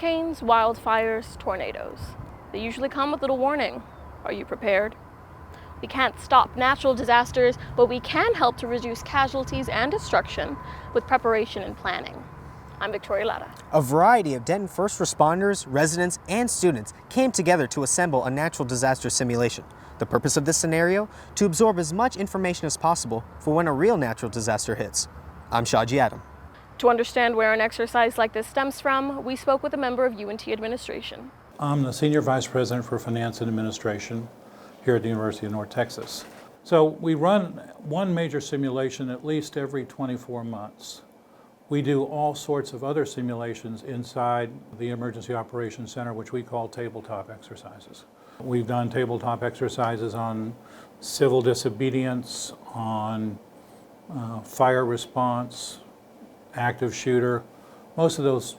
Hurricanes, wildfires, tornadoes. They usually come with little warning. Are you prepared? We can't stop natural disasters, but we can help to reduce casualties and destruction with preparation and planning. I'm Victoria Lara. A variety of Denton first responders, residents, and students came together to assemble a natural disaster simulation. The purpose of this scenario? To absorb as much information as possible for when a real natural disaster hits. I'm Shaji Adam. To understand where an exercise like this stems from, we spoke with a member of UNT administration. I'm the Senior Vice President for Finance and Administration here at the University of North Texas. So we run one major simulation at least every 24 months. We do all sorts of other simulations inside the Emergency Operations Center, which we call tabletop exercises. We've done tabletop exercises on civil disobedience, on fire response, active shooter. Most of those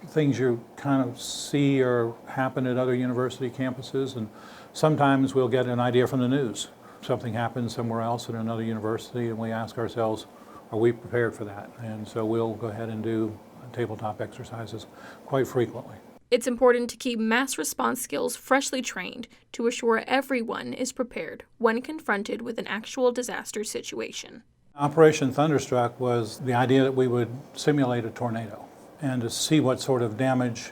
things you kind of see or happen at other university campuses, and sometimes we'll get an idea from the news. Something happens somewhere else at another university, and we ask ourselves, are we prepared for that? And so we'll go ahead and do tabletop exercises quite frequently. It's important to keep mass response skills freshly trained to assure everyone is prepared when confronted with an actual disaster situation. Operation Thunderstruck was the idea that we would simulate a tornado and to see what sort of damage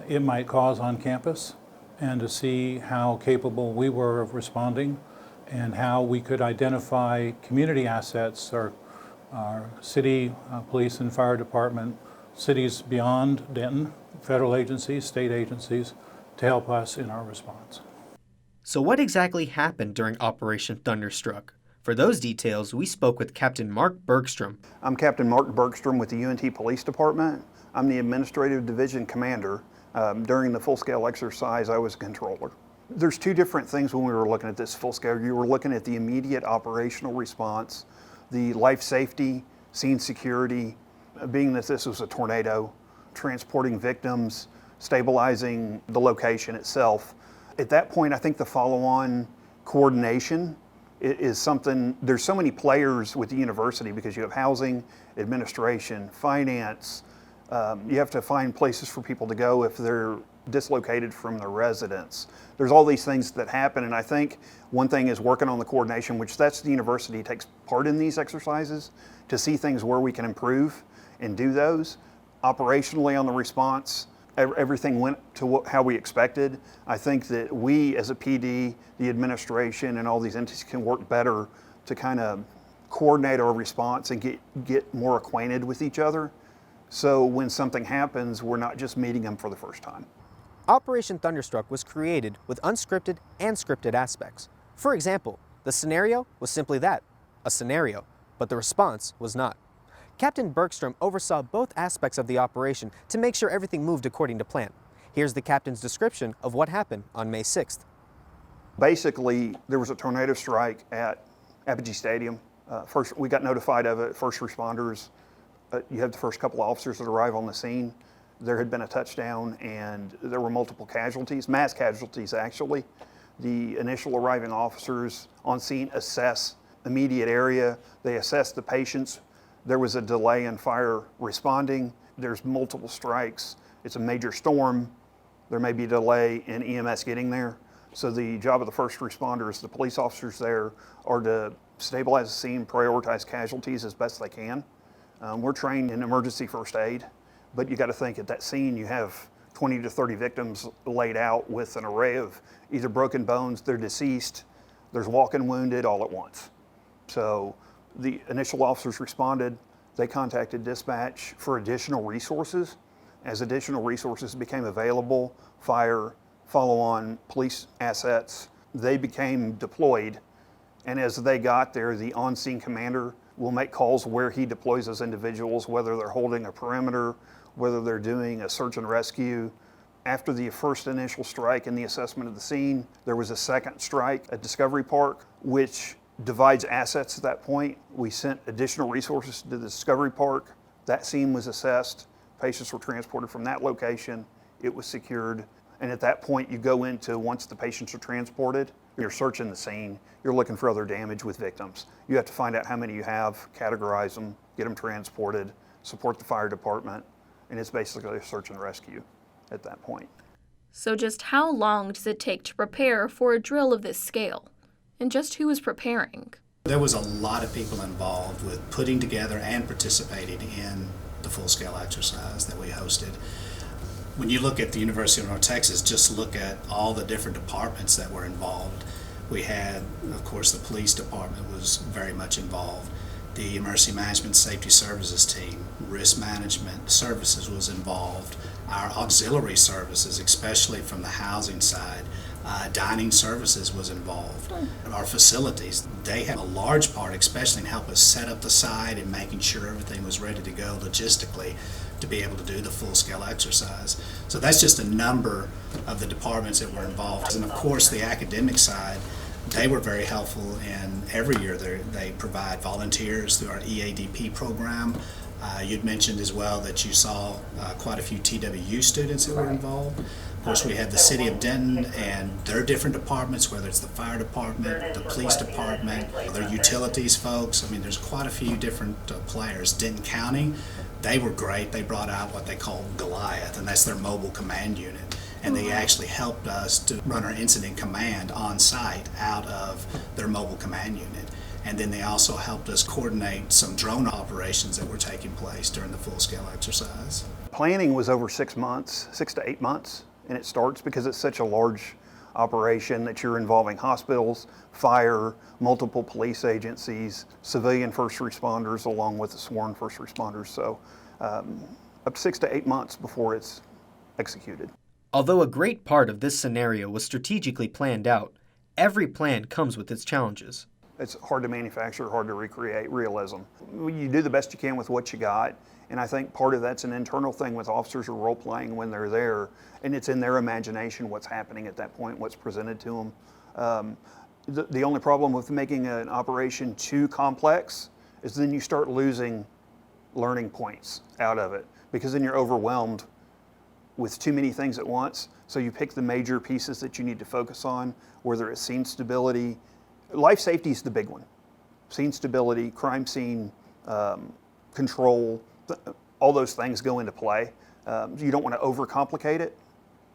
it might cause on campus and to see how capable we were of responding and how we could identify community assets, our city, police and fire department, cities beyond Denton, federal agencies, state agencies, to help us in our response. So what exactly happened during Operation Thunderstruck? For those details, we spoke with Captain Mark Bergstrom. I'm Captain Mark Bergstrom with the UNT Police Department. I'm the Administrative Division Commander. During the full-scale exercise, I was a controller. There's two different things when we were looking at this full-scale. You were looking at the immediate operational response, the life safety, scene security, being that this was a tornado, transporting victims, stabilizing the location itself. At that point, I think the follow-on coordination is something. There's so many players with the university because you have housing, administration, finance. You have to find places for people to go if they're dislocated from their residence. There's all these things that happen, and I think one thing is working on the coordination, which that's the university takes part in these exercises to see things where we can improve and do those. Operationally on the response, everything went to how we expected. I think that we as a PD, the administration and all these entities can work better to kind of coordinate our response and get more acquainted with each other. So when something happens, we're not just meeting them for the first time. Operation Thunderstruck was created with unscripted and scripted aspects. For example, the scenario was simply that, a scenario, but the response was not. Captain Bergstrom oversaw both aspects of the operation to make sure everything moved according to plan. Here's the captain's description of what happened on May 6th. Basically, there was a tornado strike at Apogee Stadium. First, we got notified of it, first responders. You have the first couple of officers that arrive on the scene. There had been a touchdown and there were multiple casualties, mass casualties actually. The initial arriving officers on scene assess immediate area. They assess the patients. There was a delay in fire responding. There's multiple strikes. It's a major storm. There may be a delay in EMS getting there. So the job of the first responders, the police officers there, are to stabilize the scene, prioritize casualties as best they can. We're trained in emergency first aid, but you got to think at that scene you have 20 to 30 victims laid out with an array of either broken bones, they're deceased, there's walking wounded all at once. So the initial officers responded. They contacted dispatch for additional resources. As additional resources became available, fire, follow-on police assets, they became deployed. And as they got there, the on-scene commander will make calls where he deploys those individuals, whether they're holding a perimeter, whether they're doing a search and rescue. After the first initial strike and the assessment of the scene, there was a second strike at Discovery Park, which divides assets at that point. We sent additional resources to the Discovery Park. That scene was assessed. Patients were transported from that location. It was secured. And at that point, you go into, once the patients are transported, you're searching the scene. You're looking for other damage with victims. You have to find out how many you have, categorize them, get them transported, support the fire department, and it's basically a search and rescue. at that point. So just how long does it take to prepare for a drill of this scale? And just who is preparing? There was a lot of people involved with putting together and participating in the full-scale exercise that we hosted. When you look at the University of North Texas, just look at all the different departments that were involved. We had, of course, the police department was very much involved. The Emergency Management Safety Services team, risk management services was involved. Our auxiliary services, especially from the housing side, dining services was involved. Our facilities, they had a large part, especially in helping us set up the site and making sure everything was ready to go logistically to be able to do the full-scale exercise. So that's just a number of the departments that were involved. And of course, the academic side, they were very helpful, and every year they provide volunteers through our EADP program. You'd mentioned as well that you saw quite a few TWU students that were involved. Of course, we had the City of Denton and their different departments, whether it's the fire department, the police department, their utilities folks. I mean, there's quite a few different players. Denton County, they were great. They brought out what they call Goliath, and that's their mobile command unit. And they actually helped us to run our incident command on site out of their mobile command unit. And then they also helped us coordinate some drone operations that were taking place during the full-scale exercise. Planning was over 6 months, 6 to 8 months, and it starts because it's such a large operation that you're involving hospitals, fire, multiple police agencies, civilian first responders, along with the sworn first responders. So up to 6 to 8 months before it's executed. Although a great part of this scenario was strategically planned out, every plan comes with its challenges. It's hard to manufacture, hard to recreate realism. You do the best you can with what you got, and I think part of that's an internal thing with officers or role-playing when they're there, and it's in their imagination what's happening at that point, what's presented to them. The only problem with making an operation too complex is then you start losing learning points out of it, because then you're overwhelmed with too many things at once. So you pick the major pieces that you need to focus on, whether it's scene stability. Life safety is the big one. Scene stability, crime scene control, all those things go into play. You don't want to overcomplicate it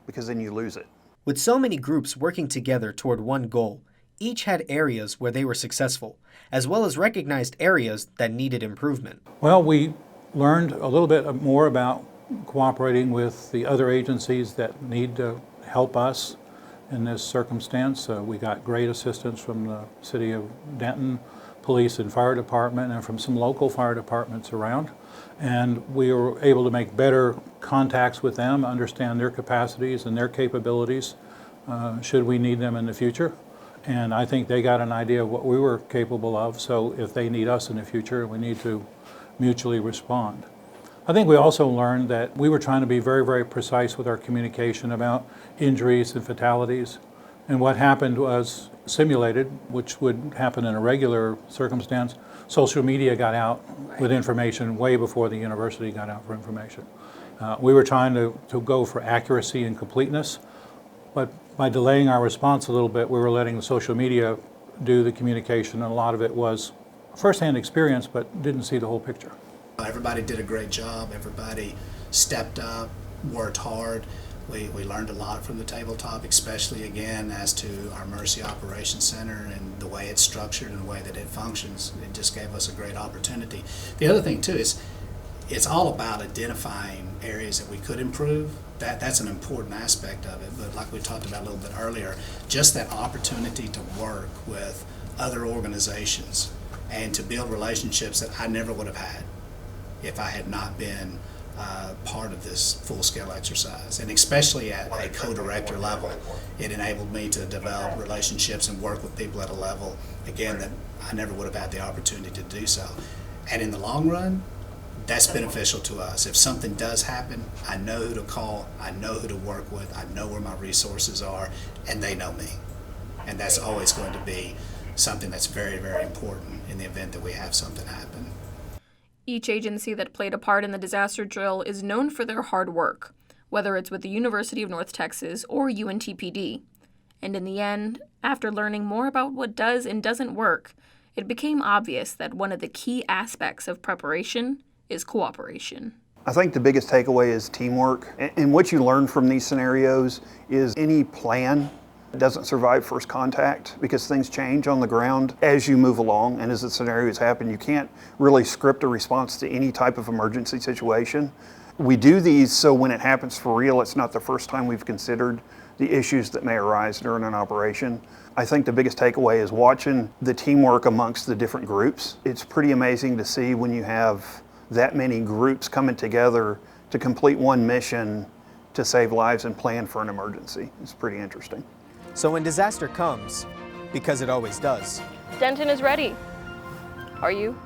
because then you lose it. With so many groups working together toward one goal, each had areas where they were successful, as well as recognized areas that needed improvement. Well, we learned a little bit more about cooperating with the other agencies that need to help us in this circumstance. We got great assistance from the City of Denton Police and Fire Department and from some local fire departments around. And we were able to make better contacts with them, understand their capacities and their capabilities should we need them in the future. And I think they got an idea of what we were capable of, so if they need us in the future, we need to mutually respond. I think we also learned that we were trying to be very, very precise with our communication about injuries and fatalities. And what happened was simulated, which would happen in a regular circumstance. Social media got out with information way before the university got out for information. We were trying to go for accuracy and completeness, but by delaying our response a little bit, we were letting the social media do the communication, and a lot of it was firsthand experience, but didn't see the whole picture. Everybody did a great job. Everybody stepped up, worked hard. We learned a lot from the tabletop, especially again as to our Mercy Operations Center and the way it's structured and the way that it functions. It just gave us a great opportunity. The other thing too is it's all about identifying areas that we could improve. That's an important aspect of it. But like we talked about a little bit earlier, just that opportunity to work with other organizations and to build relationships that I never would have had if I had not been part of this full-scale exercise. And especially at a co-director level, it enabled me to develop relationships and work with people at a level, again, that I never would have had the opportunity to do so. And in the long run, that's beneficial to us. If something does happen, I know who to call, I know who to work with, I know where my resources are, and they know me. And that's always going to be something that's very, very important in the event that we have something happen. Each agency that played a part in the disaster drill is known for their hard work, whether it's with the University of North Texas or UNTPD. And in the end, after learning more about what does and doesn't work, it became obvious that one of the key aspects of preparation is cooperation. I think the biggest takeaway is teamwork. And what you learn from these scenarios is any plan doesn't survive first contact because things change on the ground as you move along and as the scenarios happen. You can't really script a response to any type of emergency situation. We do these so when it happens for real, it's not the first time we've considered the issues that may arise during an operation. I think the biggest takeaway is watching the teamwork amongst the different groups. It's pretty amazing to see when you have that many groups coming together to complete one mission to save lives and plan for an emergency. It's pretty interesting. So when disaster comes, because it always does, Denton is ready. Are you?